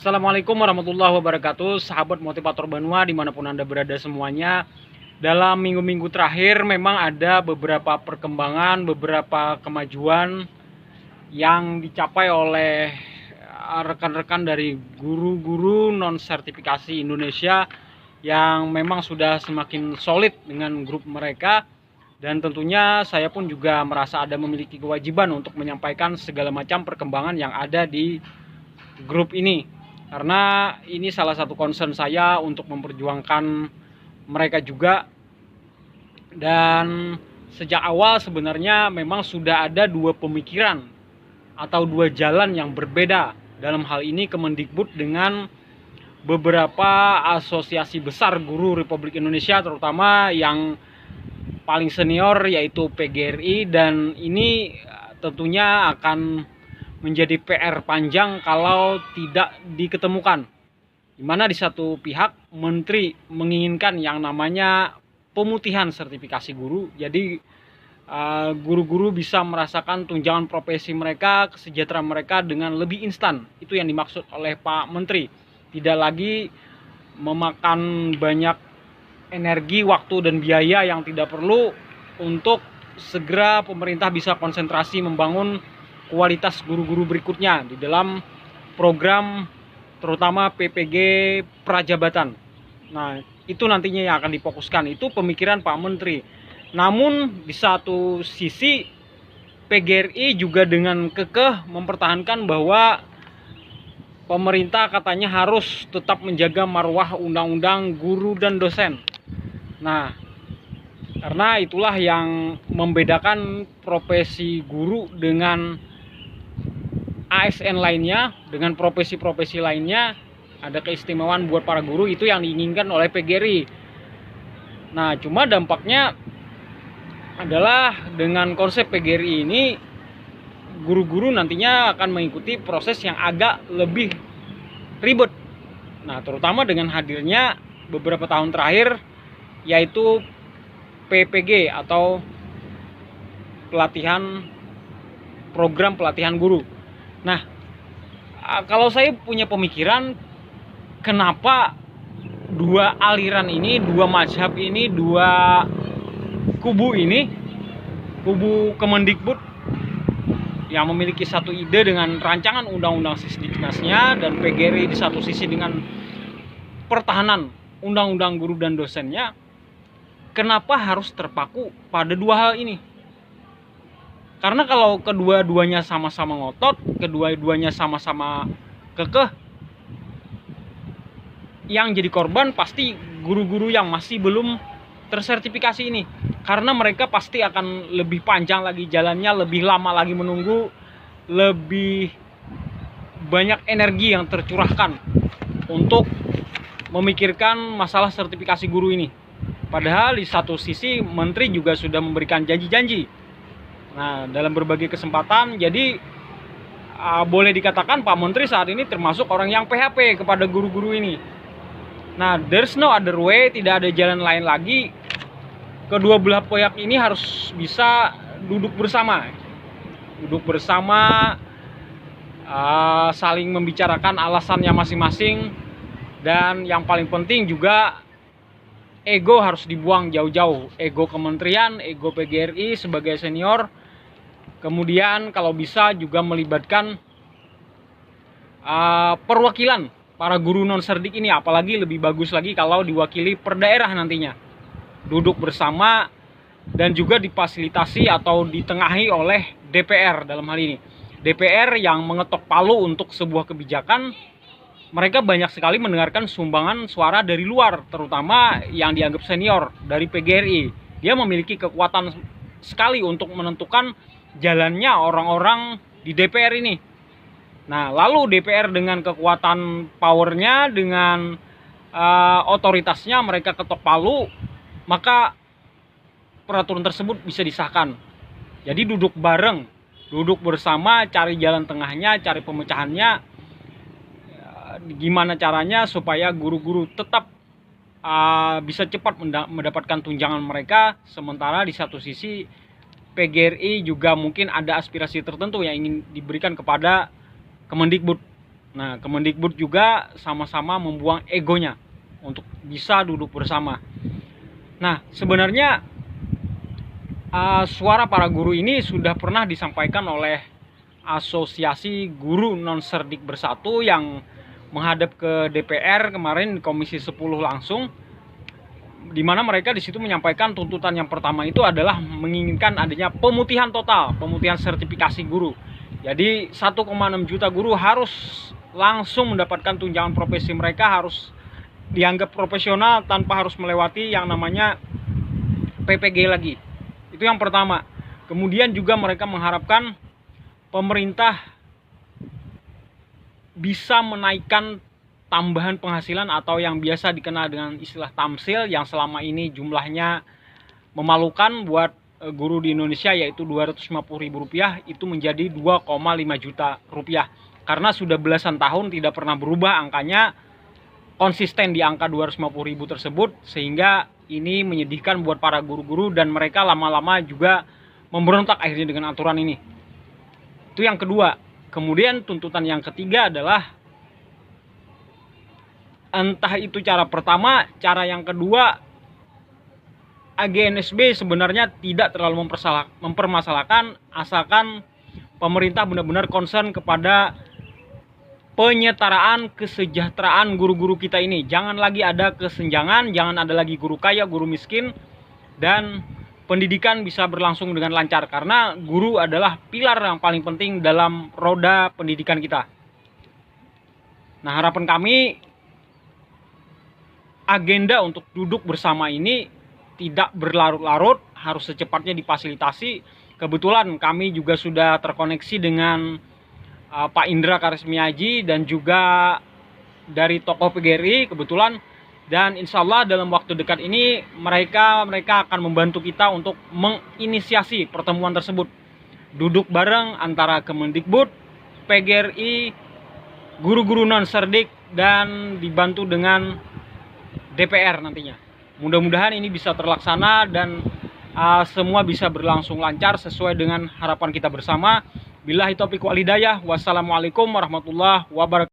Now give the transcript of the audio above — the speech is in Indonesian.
Assalamualaikum warahmatullahi wabarakatuh, sahabat motivator Banua dimanapun Anda berada semuanya. Dalam minggu-minggu terakhir memang ada beberapa perkembangan, beberapa kemajuan yang dicapai oleh rekan-rekan dari guru-guru non-sertifikasi Indonesia yang memang sudah semakin solid dengan grup mereka. Dan tentunya saya pun juga merasa ada memiliki kewajiban untuk menyampaikan segala macam perkembangan yang ada di grup ini. Karena ini salah satu concern saya untuk memperjuangkan mereka juga. Dan sejak awal sebenarnya memang sudah ada dua pemikiran atau dua jalan yang berbeda. Dalam hal ini Kemendikbud dengan beberapa asosiasi besar guru Republik Indonesia, terutama yang paling senior yaitu PGRI. Dan ini tentunya akan menjadi PR panjang kalau tidak diketemukan. Dimana di satu pihak menteri menginginkan yang namanya pemutihan sertifikasi guru. Jadi guru-guru bisa merasakan tunjangan profesi mereka, kesejahteraan mereka dengan lebih instan. Itu yang dimaksud oleh Pak Menteri. Tidak lagi memakan banyak energi, waktu, dan biaya yang tidak perlu untuk segera pemerintah bisa konsentrasi membangun kualitas guru-guru berikutnya di dalam program terutama PPG Prajabatan. Nah, itu nantinya yang akan difokuskan. Itu pemikiran Pak Menteri. Namun di satu sisi PGRI juga dengan kekeh mempertahankan bahwa pemerintah katanya harus tetap menjaga marwah undang-undang guru dan dosen. Nah, karena itulah yang membedakan profesi guru dengan ASN lainnya, dengan profesi-profesi lainnya. Ada keistimewaan buat para guru, itu yang diinginkan oleh PGRI. Nah, cuma dampaknya adalah dengan konsep PGRI ini, guru-guru nantinya akan mengikuti proses yang agak lebih ribet. Nah, terutama dengan hadirnya beberapa tahun terakhir, yaitu PPG atau program pelatihan guru. Nah, kalau saya punya pemikiran, kenapa dua aliran ini, dua mazhab ini, dua kubu ini, kubu Kemendikbud yang memiliki satu ide dengan rancangan undang-undang Sisdiknasnya, dan PGRI di satu sisi dengan pertahanan undang-undang guru dan dosennya, kenapa harus terpaku pada dua hal ini? Karena kalau kedua-duanya sama-sama ngotot, kedua-duanya sama-sama kekeh, yang jadi korban pasti guru-guru yang masih belum tersertifikasi ini. Karena mereka pasti akan lebih panjang lagi jalannya, lebih lama lagi menunggu, lebih banyak energi yang tercurahkan untuk memikirkan masalah sertifikasi guru ini. Padahal di satu sisi menteri juga sudah memberikan janji-janji. Nah, dalam berbagai kesempatan, jadi boleh dikatakan Pak Menteri saat ini termasuk orang yang PHP kepada guru-guru ini. Nah, there's no other way, tidak ada jalan lain lagi. Kedua belah pihak ini harus bisa duduk bersama. Duduk bersama, saling membicarakan alasannya masing-masing. Dan yang paling penting juga, ego harus dibuang jauh-jauh. Ego kementerian, ego PGRI sebagai senior. Kemudian kalau bisa juga melibatkan perwakilan para guru non-serdik ini. Apalagi lebih bagus lagi kalau diwakili per daerah nantinya. Duduk bersama dan juga difasilitasi atau ditengahi oleh DPR dalam hal ini. DPR yang mengetok palu untuk sebuah kebijakan. Mereka banyak sekali mendengarkan sumbangan suara dari luar, terutama yang dianggap senior dari PGRI. Dia memiliki kekuatan sekali untuk menentukan jalannya orang-orang di DPR ini. Nah, lalu DPR dengan kekuatan powernya, dengan otoritasnya, mereka ketok palu, maka peraturan tersebut bisa disahkan. Jadi duduk bareng, duduk bersama, cari jalan tengahnya, cari pemecahannya. Gimana caranya supaya guru-guru tetap bisa cepat mendapatkan tunjangan mereka, sementara di satu sisi PGRI juga mungkin ada aspirasi tertentu yang ingin diberikan kepada Kemendikbud. Nah, Kemendikbud juga sama-sama membuang egonya untuk bisa duduk bersama. Nah, sebenarnya suara para guru ini sudah pernah disampaikan oleh Asosiasi Guru Non-Serdik Bersatu yang menghadap ke DPR kemarin Komisi 10 langsung, di mana mereka di situ menyampaikan tuntutan yang pertama itu adalah menginginkan adanya pemutihan total, pemutihan sertifikasi guru. Jadi 1,6 juta guru harus langsung mendapatkan tunjangan profesi mereka, harus dianggap profesional tanpa harus melewati yang namanya PPG lagi. Itu yang pertama. Kemudian juga mereka mengharapkan pemerintah bisa menaikkan tambahan penghasilan atau yang biasa dikenal dengan istilah tamsil yang selama ini jumlahnya memalukan buat guru di Indonesia, yaitu Rp250.000 itu menjadi 2,5 juta rupiah. Karena sudah belasan tahun tidak pernah berubah angkanya, konsisten di angka 250.000 tersebut, sehingga ini menyedihkan buat para guru-guru dan mereka lama-lama juga memberontak akhirnya dengan aturan ini. Itu yang kedua. Kemudian tuntutan yang ketiga adalah, entah itu cara pertama, cara yang kedua, AGNSB sebenarnya tidak terlalu mempermasalahkan asalkan pemerintah benar-benar concern kepada penyetaraan kesejahteraan guru-guru kita ini. Jangan lagi ada kesenjangan, jangan ada lagi guru kaya, guru miskin, dan pendidikan bisa berlangsung dengan lancar, karena guru adalah pilar yang paling penting dalam roda pendidikan kita. Nah, harapan kami agenda untuk duduk bersama ini tidak berlarut-larut, harus secepatnya difasilitasi. Kebetulan kami juga sudah terkoneksi dengan Pak Indra Karismiaji dan juga dari tokoh PGRI kebetulan, dan insya Allah dalam waktu dekat ini mereka akan membantu kita untuk menginisiasi pertemuan tersebut, duduk bareng antara Kemendikbud, PGRI, guru-guru non-serdik, dan dibantu dengan DPR nantinya. Mudah-mudahan ini bisa terlaksana dan semua bisa berlangsung lancar sesuai dengan harapan kita bersama. Billahi taufiq wal hidayah. Wassalamualaikum warahmatullahi wabarakatuh.